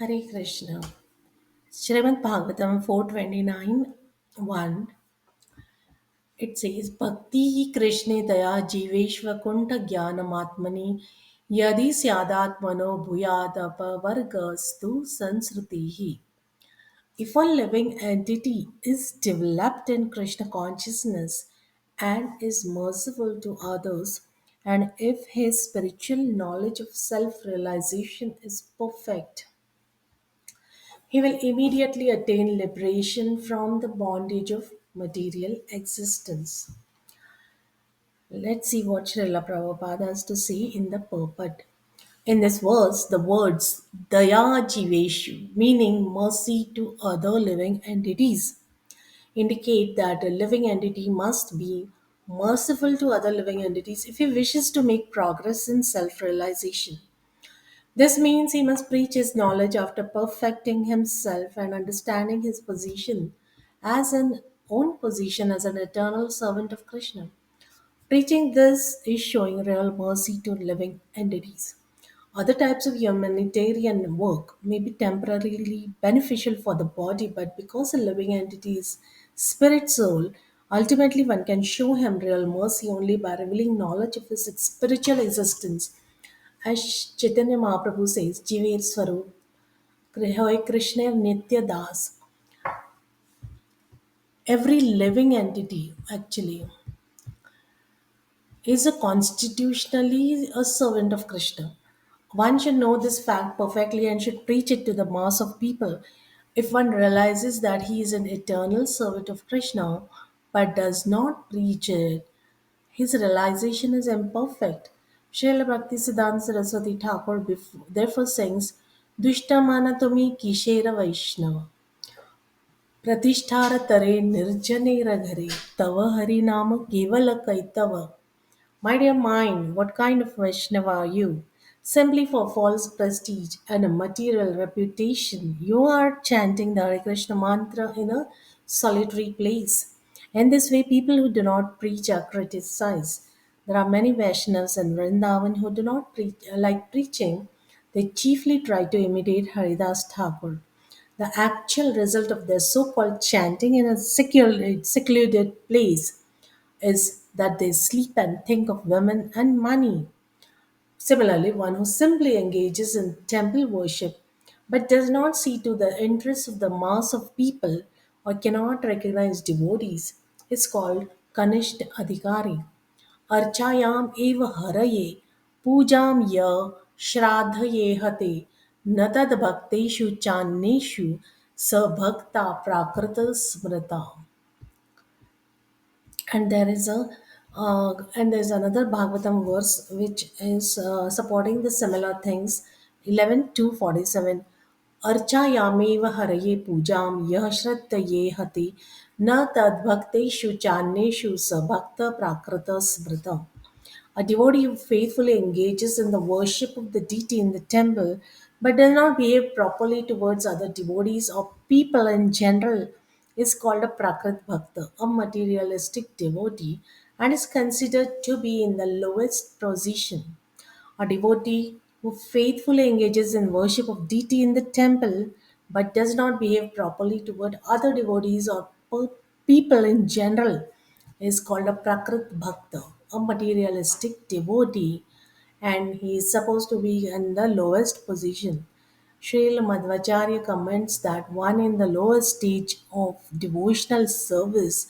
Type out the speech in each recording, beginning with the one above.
Hare Krishna. Srimad Bhagavatam 429 1. It says Bhakti Krishne Daya Jiveshva Kunta Jnanamatmani Yadi Syadatmano Bhuyadapa Vargastu Sansrutihi. If a living entity is developed in Krishna consciousness and is merciful to others, and if his spiritual knowledge of self realization is perfect, he will immediately attain liberation from the bondage of material existence. Let's see what Srila Prabhupada has to say in the purport. In this verse, the words Daya Jiveshu, meaning mercy to other living entities, indicate that a living entity must be merciful to other living entities if he wishes to make progress in self realization. This means he must preach his knowledge after perfecting himself and understanding his position as an own position as an eternal servant of Krishna. Preaching this is showing real mercy to living entities. Other types of humanitarian work may be temporarily beneficial for the body, but because a living entity is spirit soul, ultimately one can show him real mercy only by revealing knowledge of his spiritual existence. As Chaitanya Mahaprabhu says, Jiver Swarup, Hoy Krishna Nitya Das, every living entity actually is a constitutionally a servant of Krishna. One should know this fact perfectly and should preach it to the mass of people. If one realizes that he is an eternal servant of Krishna but does not preach it, his realization is imperfect. Srila Bhakti Siddhanta Saraswati Thakur therefore sings, Dushtamana tumi kishera Vaishnava. Pratisthara tare nirjanera ghare, tava hari nama kevala kaitava. My dear mind, what kind of Vaishnava are you? Simply for false prestige and a material reputation, you are chanting the Hare Krishna mantra in a solitary place. In this way, people who do not preach are criticized. There are many Vaishnavas in Vrindavan who do not like preaching. They chiefly try to imitate Haridas Thakur. The actual result of their so called chanting in a secluded place is that they sleep and think of women and money. Similarly, one who simply engages in temple worship but does not see to the interests of the mass of people or cannot recognize devotees is called Kanisht Adhikari. Archayam eva haraye pujam ya shraddhaye hate natad bhakteshu channeshu sabhakta prakrita smrita. And there's another Bhagavatam verse which is supporting the similar things. 11 to 47. Archayameva haraye pujam yah shraddhaye hati na tadbhakteshu channeshu sabhakta prakrita smrita. A devotee who faithfully engages in the worship of the deity in the temple but does not behave properly towards other devotees or people in general is called a Prakrit Bhakta, a materialistic devotee, and is considered to be in the lowest position. A devotee who faithfully engages in worship of deity in the temple but does not behave properly toward other devotees or people in general is called a Prakrit Bhakta, a materialistic devotee, and he is supposed to be in the lowest position. Srila Madhvacharya comments that one in the lower stage of devotional service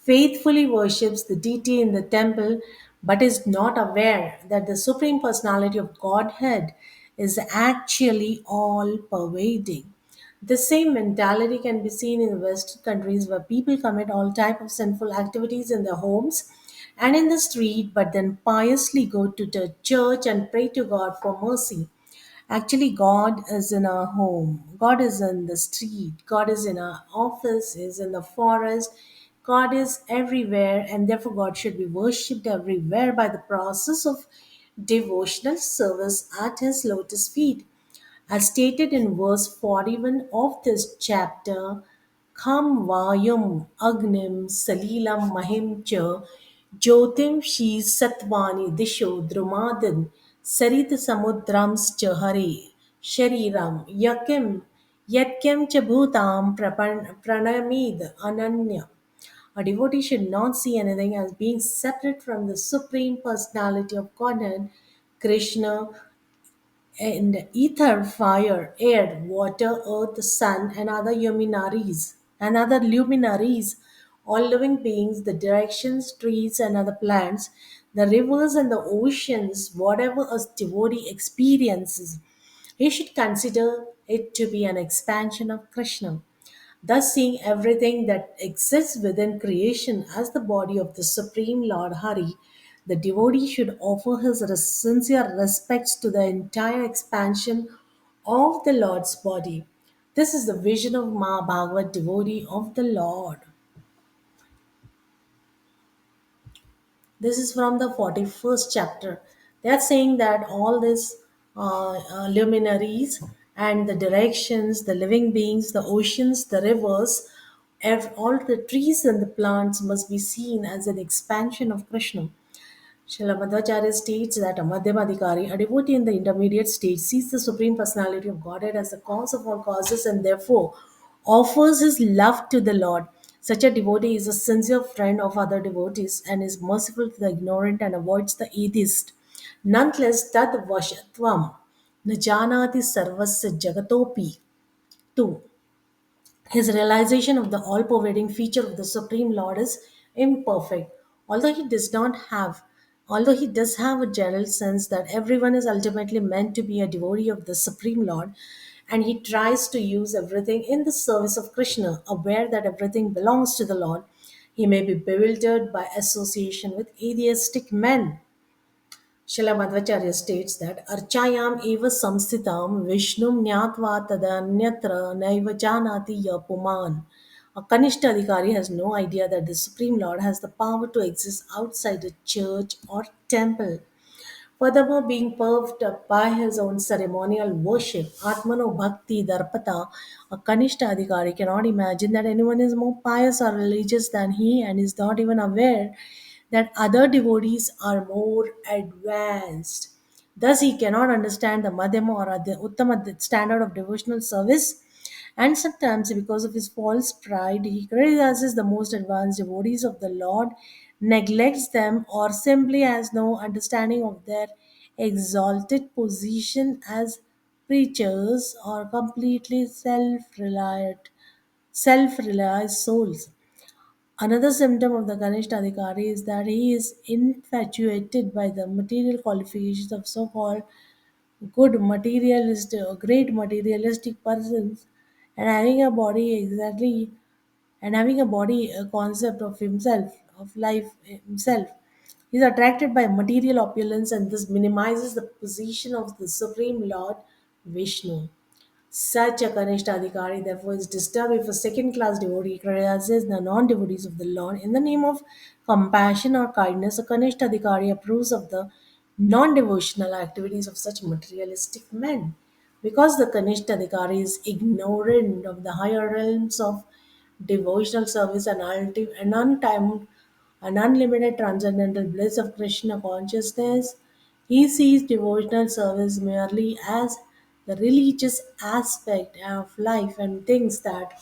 faithfully worships the deity in the temple but is not aware that the Supreme Personality of Godhead is actually all pervading. The same mentality can be seen in Western countries where people commit all type of sinful activities in their homes and in the street, but then piously go to the church and pray to God for mercy. Actually, God is in our home. God is in the street. God is in our office, is in the forest. God is everywhere, and therefore God should be worshipped everywhere by the process of devotional service at His lotus feet. As stated in verse 41 of this chapter, Kham Vayum Agnim Salilam Mahim Cha Jyotim Shi Satvani Disho Drumadan Sarit Samudrams Cha Hare Shariram Yakim Yatkim Chabhutam Pranamid Ananya. A devotee should not see anything as being separate from the Supreme Personality of Godhead, Krishna, and ether, fire, air, water, earth, sun, and other luminaries, all living beings, the directions, trees, and other plants, the rivers and the oceans, whatever a devotee experiences, he should consider it to be an expansion of Krishna. Thus, seeing everything that exists within creation as the body of the Supreme Lord Hari, the devotee should offer his sincere respects to the entire expansion of the Lord's body. This is the vision of Bhagavad devotee of the Lord. This is from the 41st chapter. They are saying that all these luminaries and the directions, the living beings, the oceans, the rivers, all the trees and the plants must be seen as an expansion of Krishna. Srila Madhvacharya states that a Madhyamadikari, a devotee in the intermediate stage, sees the Supreme Personality of Godhead as the cause of all causes and therefore offers his love to the Lord. Such a devotee is a sincere friend of other devotees and is merciful to the ignorant and avoids the atheist. Nonetheless, tad vashatvam najanati sarvasya jagatopi. 2. His realization of the all pervading feature of the Supreme Lord is imperfect. Although he does not have, Although he does have a general sense that everyone is ultimately meant to be a devotee of the Supreme Lord, and he tries to use everything in the service of Krishna, aware that everything belongs to the Lord, he may be bewildered by association with atheistic men. Srila Madhvacharya states that Archayam eva samsthitam Vishnum nyatva tadanyatra naiva janati yapuman. A Kanishta Adhikari has no idea that the Supreme Lord has the power to exist outside a church or temple. Furthermore, being puffed up by his own ceremonial worship, Atmano Bhakti Darpata, a Kanishta Adhikari cannot imagine that anyone is more pious or religious than he and is not even aware that other devotees are more advanced. Thus, he cannot understand the Madhyama or the Uttama standard of devotional service, and sometimes, because of his false pride, he criticizes the most advanced devotees of the Lord, neglects them, or simply has no understanding of their exalted position as preachers or completely self-realized souls. Another symptom of the Kanishta Adhikari is that he is infatuated by the material qualifications of so-called great materialistic persons, and having a body exactly, and having a body a concept of himself, of life himself. He is attracted by material opulence, and this minimizes the position of the Supreme Lord Vishnu. Such a Kanishta Adhikari, therefore, is disturbed if a second class devotee criticizes the non devotees of the Lord. In the name of compassion or kindness, a Kanishta Adhikari approves of the non devotional activities of such materialistic men. Because the Kanishta Adhikari is ignorant of the higher realms of devotional service and, and untimed and unlimited transcendental bliss of Krishna consciousness, he sees devotional service merely as the religious aspect of life and thinks that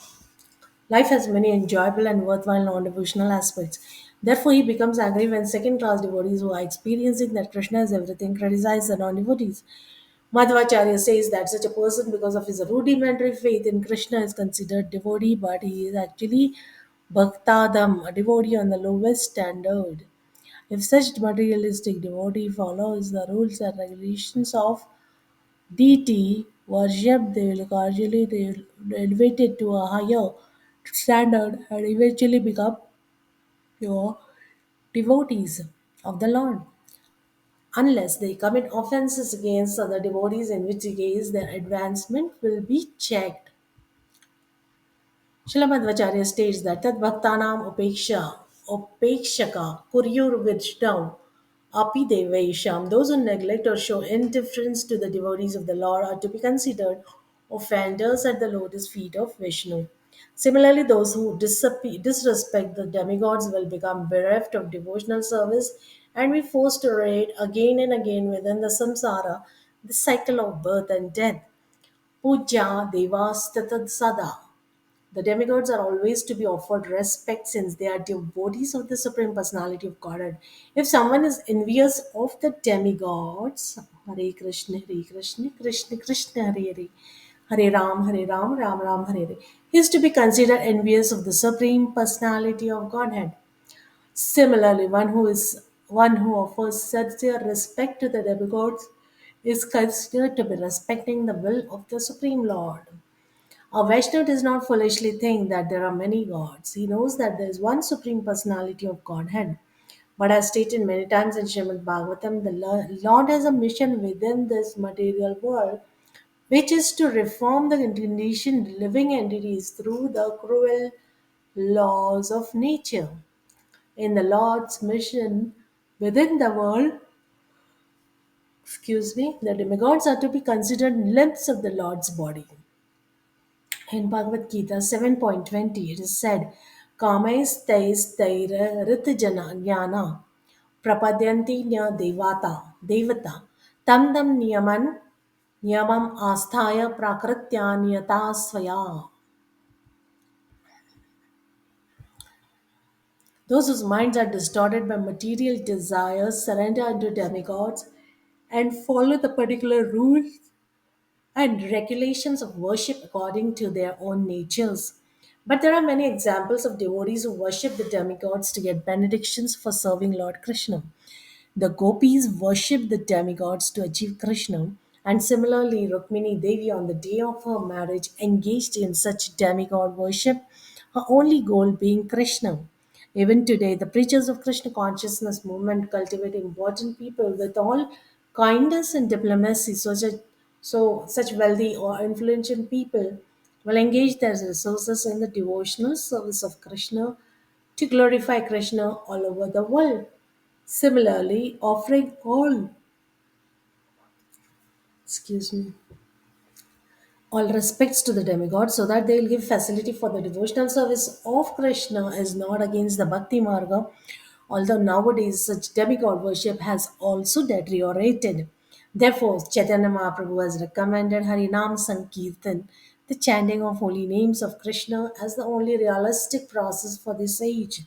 life has many enjoyable and worthwhile non devotional aspects. Therefore, he becomes angry when second class devotees who are experiencing that Krishna is everything criticize the non devotees. Madhvacharya says that such a person, because of his rudimentary faith in Krishna, is considered devotee, but he is actually bhaktadam, a devotee on the lowest standard. If such materialistic devotee follows the rules and regulations of deity worship, they will gradually elevated to a higher standard and eventually become pure devotees of the Lord. Unless they commit offenses against other devotees, in which case their advancement will be checked. Srila Madhvacharya states that Tad Bhaktanam Upekshaka Kuryur Vijdam Api Devesham. Those who neglect or show indifference to the devotees of the Lord are to be considered offenders at the lotus feet of Vishnu. Similarly, those who disrespect the demigods will become bereft of devotional service and be forced to raid again and again within the samsara, the cycle of birth and death. Puja Devas Tatad Sada. The demigods are always to be offered respect since they are devotees of the Supreme Personality of Godhead. If someone is envious of the demigods, Hare Krishna, Hare Krishna, Krishna Krishna, Hare Hare, Hare Ram, Ram Ram, Hare Hare, he is to be considered envious of the Supreme Personality of Godhead. Similarly, one who offers sincere respect to the demigods is considered to be respecting the will of the Supreme Lord. A Vaishnava does not foolishly think that there are many gods. He knows that there is one supreme personality of Godhead. But as stated many times in Srimad Bhagavatam, the Lord has a mission within this material world, which is to reform the conditioned living entities through the cruel laws of nature. In the Lord's mission within the world, the demigods are to be considered limbs of the Lord's body. In Bhagavad Gita 7.20, it is said, Kamais tais taira ritjana jnana prapadyanti nya devata tam tam niyamam asthaya prakritya niyata svaya. Those whose minds are distorted by material desires surrender unto demigods and follow the particular rules and regulations of worship according to their own natures. But there are many examples of devotees who worship the demigods to get benedictions for serving Lord Krishna. The gopis worship the demigods to achieve Krishna, and similarly, Rukmini Devi, on the day of her marriage, engaged in such demigod worship, her only goal being Krishna. Even today, the preachers of Krishna consciousness movement cultivate important people with all kindness and diplomacy, such wealthy or influential people will engage their resources in the devotional service of Krishna to glorify Krishna all over the world. Similarly, offering excuse me, all respects to the demigod so that they will give facility for the devotional service of Krishna is not against the Bhakti Marga, although nowadays such demigod worship has also deteriorated. Therefore, Chaitanya Mahaprabhu has recommended Harinam Sankirtan, the chanting of holy names of Krishna, as the only realistic process for this age.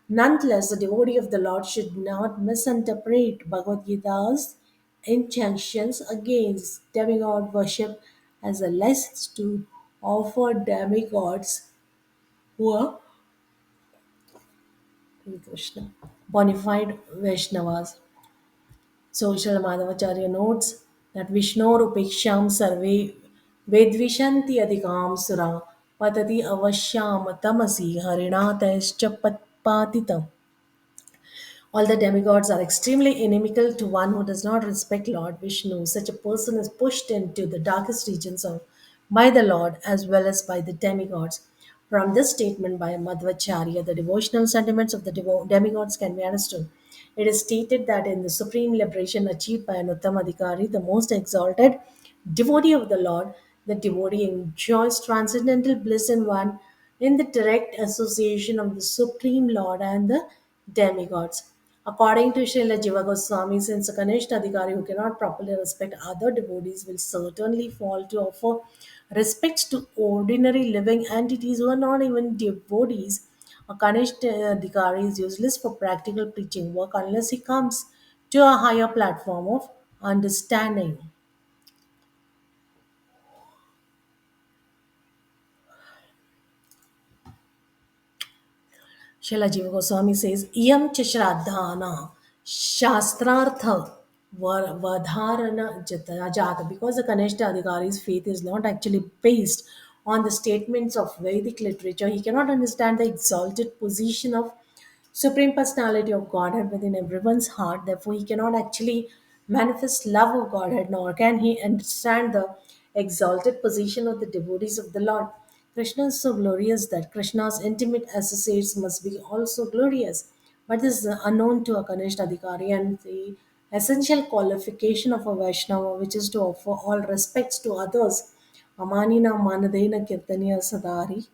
Nonetheless, the devotee of the Lord should not misinterpret Bhagavad Gita's injunctions against demigod worship as a license to offer demigods who are Krishna, bona fide Vaishnavas. So, Srila Madhavacharya notes that Vishnurupeksham sarve vedvishanti adhikam sura patati avasyam tamasi harina taischa patpatitam. All the demigods are extremely inimical to one who does not respect Lord Vishnu. Such a person is pushed into the darkest regions of by the Lord as well as by the demigods. From this statement by Madhvacharya, the devotional sentiments of the demigods can be understood. It is stated that in the supreme liberation achieved by an Uttamadhikari, the most exalted devotee of the Lord, the devotee enjoys transcendental bliss in the direct association of the Supreme Lord and the demigods. According to Srila Jiva Goswami, since a Kanishta Adhikari who cannot properly respect other devotees will certainly fall to offer respects to ordinary living entities who are not even devotees, a Kanishta Adhikari is useless for practical preaching work unless he comes to a higher platform of understanding. Srila Jiva Goswami says, Iyam cha shraddhana shastrartha vadharana jata. Because the Kanishta Adhikari's faith is not actually based on the statements of Vedic literature, he cannot understand the exalted position of Supreme Personality of Godhead within everyone's heart. Therefore, he cannot actually manifest love of Godhead, nor can he understand the exalted position of the devotees of the Lord. Krishna is so glorious that Krishna's intimate associates must be also glorious. But this is unknown to a Kanishta Adhikari, and the essential qualification of a Vaishnava, which is to offer all respects to others. Amanina Manadena Kirtaniya Sadari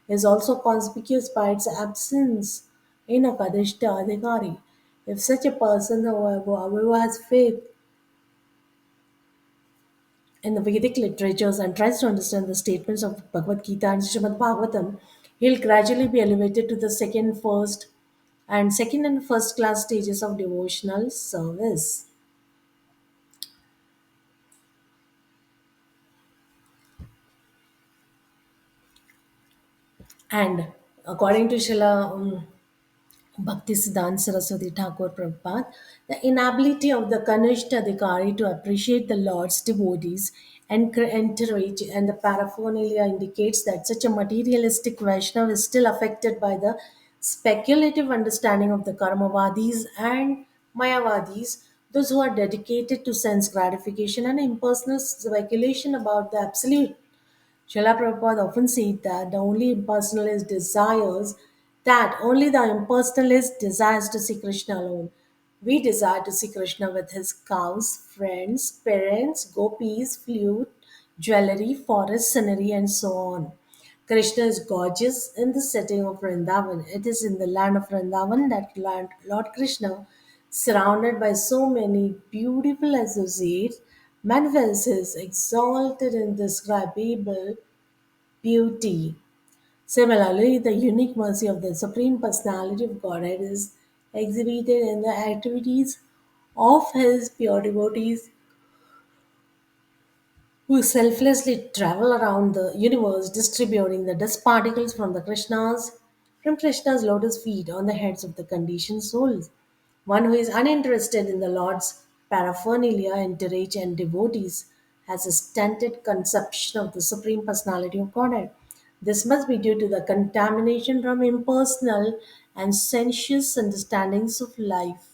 is also conspicuous by its absence in a Kadishta Adhikari. If such a person, however has faith in the Vedic literatures and tries to understand the statements of Bhagavad Gita and Srimad Bhagavatam, he'll gradually be elevated to the second and first class stages of devotional service. And according to Srila Bhaktisiddhanta Saraswati Thakur Prabhupada, the inability of the Kanishta Adhikari to appreciate the Lord's devotees and encourage and the paraphernalia indicates that such a materialistic Vaishnava is still affected by the speculative understanding of the Karmavadis and Mayavadis, those who are dedicated to sense gratification and impersonal speculation about the absolute. Srila Prabhupada often said that only the impersonalist desires to see Krishna alone. We desire to see Krishna with his cows, friends, parents, gopis, flute, jewelry, forest scenery, and so on. Krishna is gorgeous in the setting of Vrindavan. It is in the land of Vrindavan that Lord Krishna, surrounded by so many beautiful associates, manifests his exalted indescribable beauty. Similarly, the unique mercy of the Supreme Personality of Godhead is exhibited in the activities of His pure devotees who selflessly travel around the universe distributing the dust particles from Krishna's lotus feet on the heads of the conditioned souls. One who is uninterested in the Lord's paraphernalia, entourage, and devotees has a stunted conception of the Supreme Personality of Godhead. This must be due to the contamination from impersonal and sensuous understandings of life.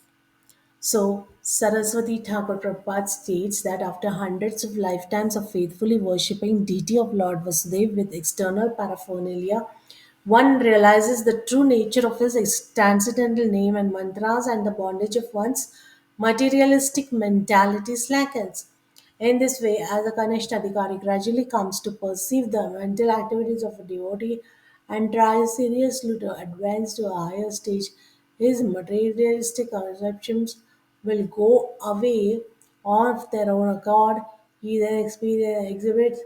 So, Saraswati Thakur Prabhupada states that after hundreds of lifetimes of faithfully worshipping deity of Lord Vasudeva with external paraphernalia, one realizes the true nature of his transcendental name and mantras, and the bondage of one's materialistic mentality slackens. In this way, as a Kanishta Adhikari gradually comes to perceive the mental activities of a devotee and tries seriously to advance to a higher stage, his materialistic conceptions will go away of their own accord. He then exhibits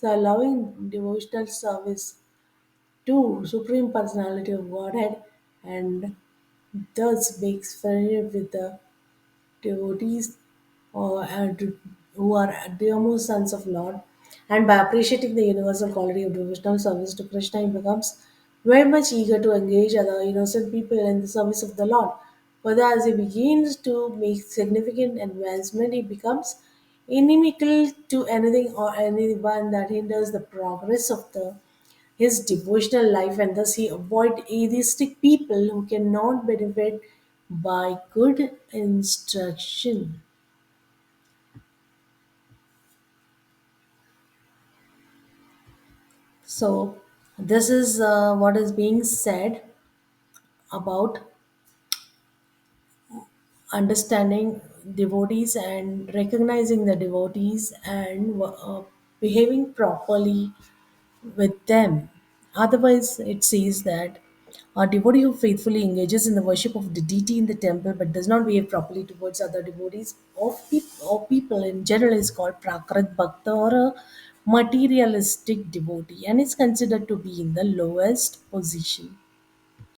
the loving devotional service to Supreme Personality of Godhead and thus makes familiar with the devotees who are dear sons of Lord. And by appreciating the universal quality of devotional service to Krishna, he becomes very much eager to engage other innocent people in the service of the Lord. Further, as he begins to make significant advancement, he becomes inimical to anything or anyone that hinders the progress of his devotional life, and thus he avoid atheistic people who cannot benefit by good instruction. So, this is what is being said about understanding devotees and recognizing the devotees and behaving properly with them. Otherwise, it says that a devotee who faithfully engages in the worship of the deity in the temple but does not behave properly towards other devotees or people in general is called Prakrit Bhakta or a materialistic devotee and is considered to be in the lowest position.